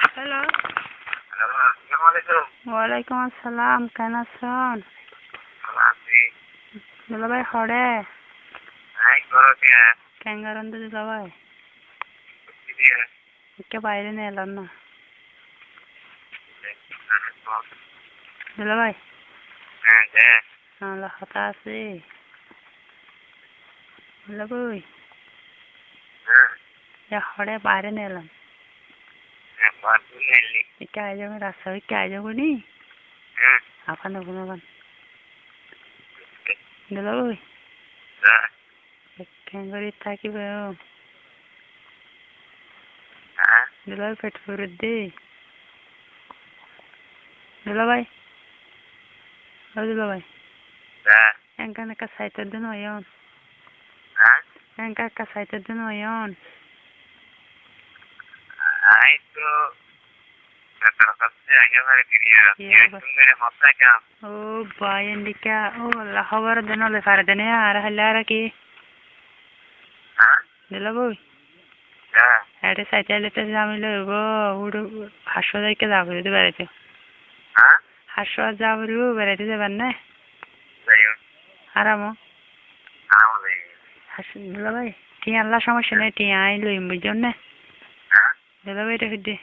Hello, ওয়ালাইকুম আসসালাম, কেন আছেন? দুলাভাই হরে কেন গরম তো দুলাভাই কে বাইরে নিয়ে এলাম না দুলাভাই আল্লাহ হতা আছে দুলাভাই হরে বাইরে নিয়ে এলাম কে আই যাবো রাস্তা কে আই যাবো নি আপান গুণগান দুলাভাই কেন করে থাকিবে দুলাভাই পেট করে দে দুলাভাই ও দুলাভাই এনকান একটা সাইটের দিন হইন এনকা একটা সাইটের দিন হইন ও ভাই এন্ডিকা ও আল্লাহ খবর দেন হলে ফারে দেনে আর হলে আর কি দুলাভাই এটা সাইটে এলেতে আমি লইব উড়ু হাসো যাইকে যাবো যদি বেড়াইতে হাসো যাবো বেড়াইতে যাবেন না আরামো দুলাভাই টিয়া আল্লাহ সমস্যা নেই টিয়া আই লইম বুঝছেন না দুলাভাই রে ফিরদে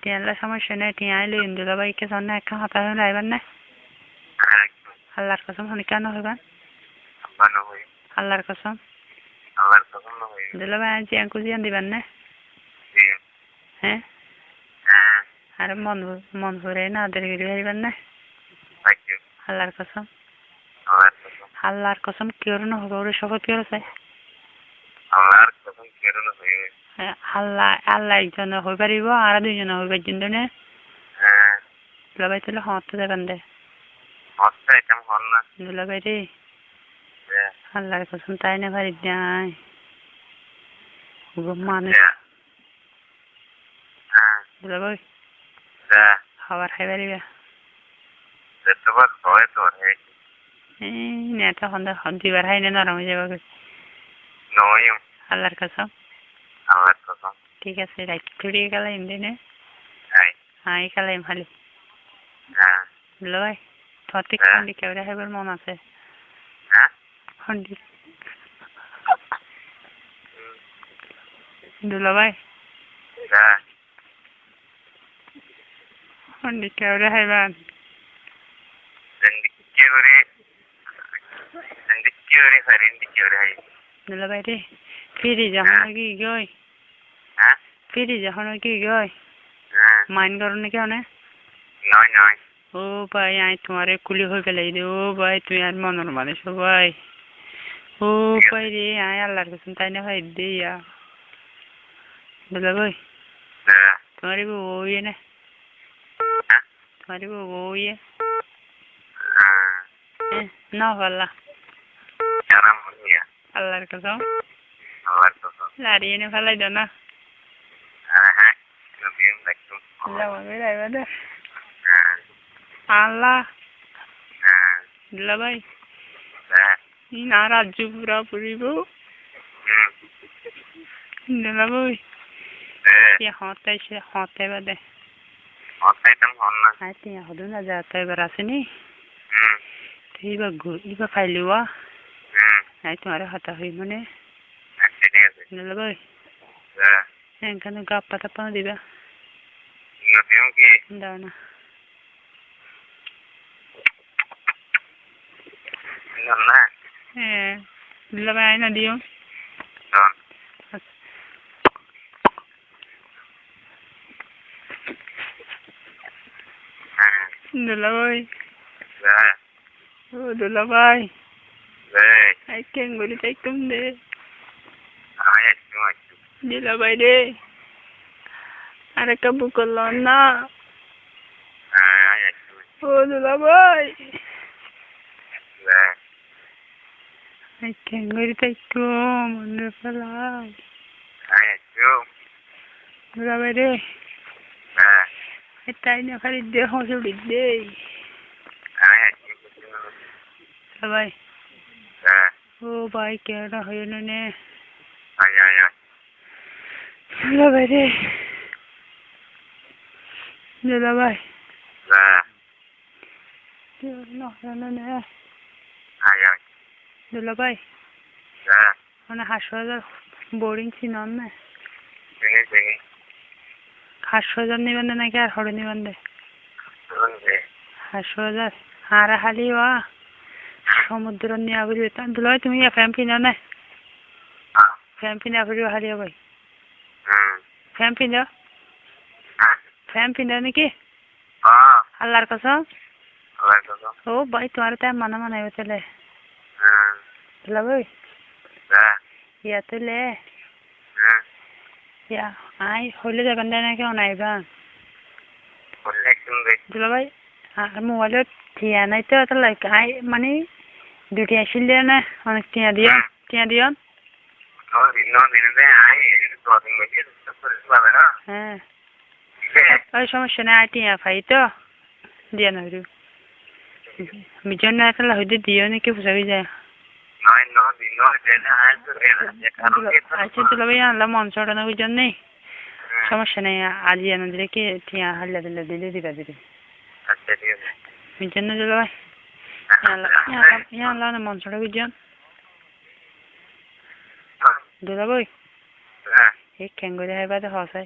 টিয়া আল্লাহ সমস্যা নেই টিয়া আই লইম দুলাভাইকে সন্না একটা হাতা হয়ে আইবেন না আল্লাহর কসম শুনি কেন হইবেন আল্লাহর কসম দুলাভাই আজ জিয়ান কুজিয়ান দিবেন না হ্যাঁ আরে মন ভরে না আদের গিরি হইবেন না আল্লাহর কসম আল্লাহর কসম কেউ না হবে ওরে শপথ কেউ চাই আল্লাহ আল্লাহ একজন হয়ে পারিব আর দুইজন হইবার জন্য না দুলাভাই তাহলে হতে দেবেন দে দুলাভাই রে আল্লাহর কসম তাই না পারি নাই মানুষ দুলাভাই খাবার খাই পারিবা নেতা দুইবার খাই না নরম হয়ে যাবে আল্লাহর কসম ঠিক আছে রাখি গেলাম দিনে আই গেলাম খালি দুলাভাই তোর ঠিক খন্ডি কেউরা খাইবার মন আছে খন্ডি দুলাভাই খন্ডি কেউরা খাইবান দুলাভাই রে ফিরি যখন কি গই ফিরি যখন কি গই মাইন করো নাকি অনেক ও ভাই আই তোমারে কুলি হয়ে গেলে ও ভাই তুমি আর মনের মানুষ ভাই ও ভাই রে আই আল্লাহর কাছে তাই না ভাই দিয়া দুলাভাই তোমারে বউ ইয়ে না তোমারে বউ ইয়ে না ভাল্লা আল্লাহর কসম লাড়িয়ে নে ফেলাই দাও না আল্লাহ দুলাভাই না রাজ্য পুরা পুরিব দুলাভাই হতে হতে বাদে হদু না যাতে এবার আসেনি এবার ফাইলিবা আই তোমার হতা হই মানে দুলাভাই এখানে গাপ পাতা পানা দিবা দাও না হ্যাঁ দুলাভাই আয় না দিও দুলাভাই ও দুলাভাই আই কেন বলি তাই কম দে দুলাভাই রে আরে কাবু করলো না ও দুলাভাই আই কেন বলি তাই কম মনে ফেলাই দুলাভাই রে তাই না খালি দেহ চুড়ি দে দুলাভাই ও ভাই কেন হয় না নে Ay, ay, ay. দুলা ভাই রে দুলা ভাই Lah. না না নে Ay, ay. দুলা ভাই Lah. মানে হাসপাতাল বোর্ডিং ছিলাম না Sini, sini. হাসপাতাল নিবেন না নাকি আর হরে নিবেন দে Turun deh. হাসপাতাল আর খালি ওয়া সমুদ্র নিয়ে আবরি দুলা ভাই তুমি ফ্যান পিনা না Ah. ফ্যান পিনা আবরি হালি ভাই Hmm. ফ্যান পিনা Ah. ফ্যান পিনা নাকি Ah. আল্লাহর কসম Allah itu. ও ভাই তোমার তাই মানা মানাই চলে Hmm. দুলা ভাই Lah. ইয়া তুলে Hmm. ইয়া আই হইলে যাবেন না নাকি অনাইবা Boleh sini. দুলা ভাই আর মোবাইলত টিয়া নাই তো তো লাইক আই মানে দুটি আসিল না অনেক টিয়া দিও Oh, dino deh. Ay, itu tuh tinggal aja. Terus apa na? হ্যাঁ Iya. ওই সমস্যা নাই টিয়া পাই তো দিয়া না হইল মিজন না তাহলে হইতে দিও নাকি বুঝাবি যায় No, dino deh. Ay, itu ya kalau itu. আচ্ছা দুলা ভাই আনলাম মন চড়ানো বুঝছেন নেই সমস্যা নেই আজ এনে দিলে কি টিয়া হাল্লা দিলে দিবা দিদি Aja dia. মিজন না দুলা ভাই ইয়া আনলাম না মন চড়া বুঝছেন দুলা ভাই Lah. এই কেঙ্গুরি হাইবাতে হসাই